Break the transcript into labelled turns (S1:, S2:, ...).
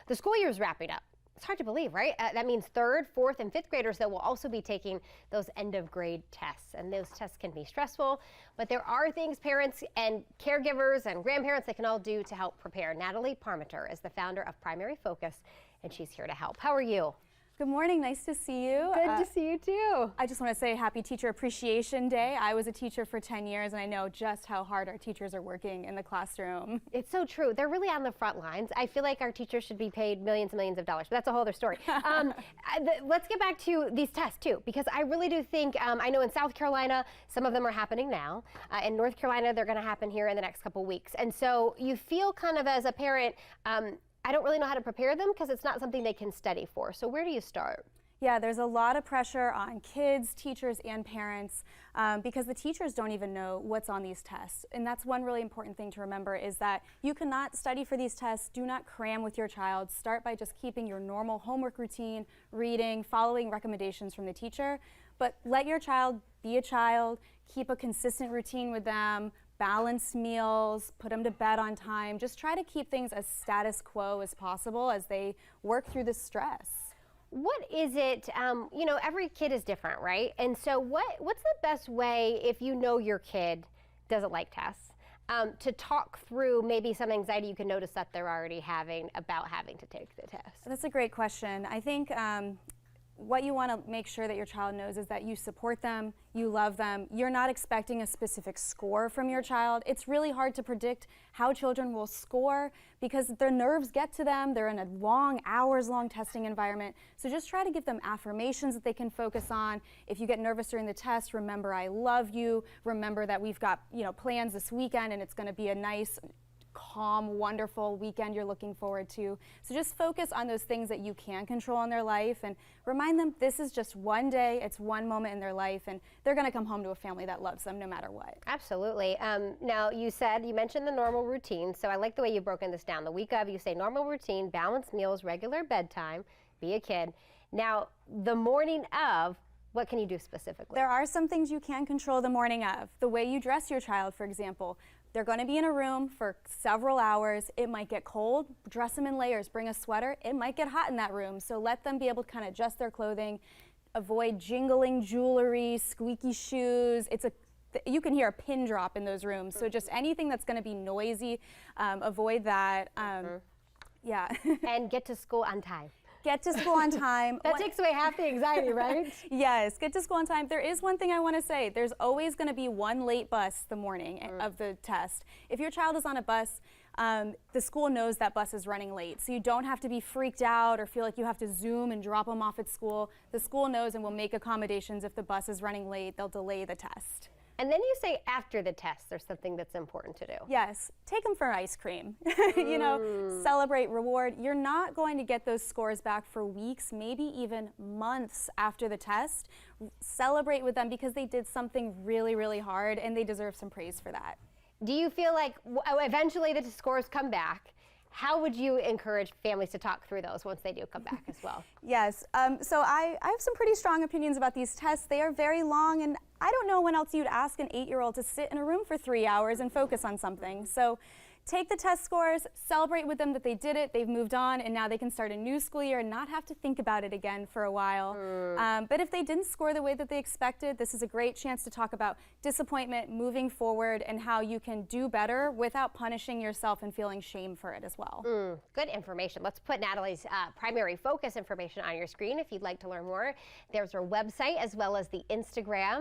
S1: The school year is wrapping up. It's hard to believe, right? That means 3rd, 4th, and 5th graders that will also be taking those end of grade tests. And those tests can be stressful, but there are things parents and caregivers and grandparents that can all do to help prepare. Natalie Parmenter is the founder of Primary Focus, and she's here to help. How are you?
S2: Good morning, nice to see you.
S1: Good to see you too.
S2: I just want to say happy Teacher Appreciation Day. I was a teacher for 10 years and I know just how hard our teachers are working in the classroom.
S1: It's so true. They're really on the front lines. I feel like our teachers should be paid millions and millions of dollars, but that's a whole other story. Let's get back to these tests too, because I really do think, I know in South Carolina, some of them are happening now. In North Carolina, they're going to happen here in the next couple weeks. And so you feel kind of as a parent, I don't really know how to prepare them because it's not something they can study for. So where do you start?
S2: Yeah, there's a lot of pressure on kids, teachers, and parents because the teachers don't even know what's on these tests. And that's one really important thing to remember is that you cannot study for these tests. Do not cram with your child. Start by just keeping your normal homework routine, reading, following recommendations from the teacher. But let your child be a child, keep a consistent routine with them, balanced meals, put them to bed on time. Just try to keep things as status quo as possible as they work through the stress.
S1: What is it, you know, every kid is different, right? And so what's the best way, if you know your kid doesn't like tests, to talk through maybe some anxiety you can notice that they're already having about having to take the test?
S2: That's a great question. I think what you want to make sure that your child knows is that you support them, you love them, you're not expecting a specific score from your child. It's really hard to predict how children will score because their nerves get to them, they're in a long, hours-long testing environment. So just try to give them affirmations that they can focus on. If you get nervous during the test, remember I love you, remember that we've got plans this weekend and it's going to be a nice, calm, wonderful weekend you're looking forward to. So just focus on those things that you can control in their life and remind them this is just one day, it's one moment in their life, and they're going to come home to a family that loves them no matter what.
S1: Absolutely. Now you mentioned the normal routine, so I like the way you've broken this down. The week of, you say normal routine, balanced meals, regular bedtime, be a kid. Now the morning of, what can you do specifically?
S2: There are some things you can control the morning of. The way you dress your child, for example. They're going to be in a room for several hours. It might get cold. Dress them in layers. Bring a sweater. It might get hot in that room. So let them be able to kind of adjust their clothing. Avoid jingling jewelry, squeaky shoes. You can hear a pin drop in those rooms. So just anything that's going to be noisy, avoid that. Yeah.
S1: And get to school on time.
S2: Get to school on time.
S1: That takes away half the anxiety, right?
S2: Yes, get to school on time. There is one thing I want to say. There's always going to be one late bus the morning of the test. If your child is on a bus, the school knows that bus is running late. So you don't have to be freaked out or feel like you have to Zoom and drop them off at school. The school knows and will make accommodations if the bus is running late. They'll delay the test.
S1: And then you say after the test, there's something that's important to do.
S2: Yes, take them for ice cream. Celebrate, reward. You're not going to get those scores back for weeks, maybe even months after the test. Celebrate with them because they did something really, really hard and they deserve some praise for that.
S1: Do you feel like eventually the scores come back? How would you encourage families to talk through those once they do come back as well?
S2: Yes, so I have some pretty strong opinions about these tests. They are very long, and I don't know when else you'd ask an 8-year-old to sit in a room for 3 hours and focus on something. So take the test scores, celebrate with them that they did it, they've moved on, and now they can start a new school year and not have to think about it again for a while. But if they didn't score the way that they expected, this is a great chance to talk about disappointment, moving forward, and how you can do better without punishing yourself and feeling shame for it as well.
S1: Good information. Let's put Natalie's Primary Focus information on your screen if you'd like to learn more. There's her website as well as the Instagram.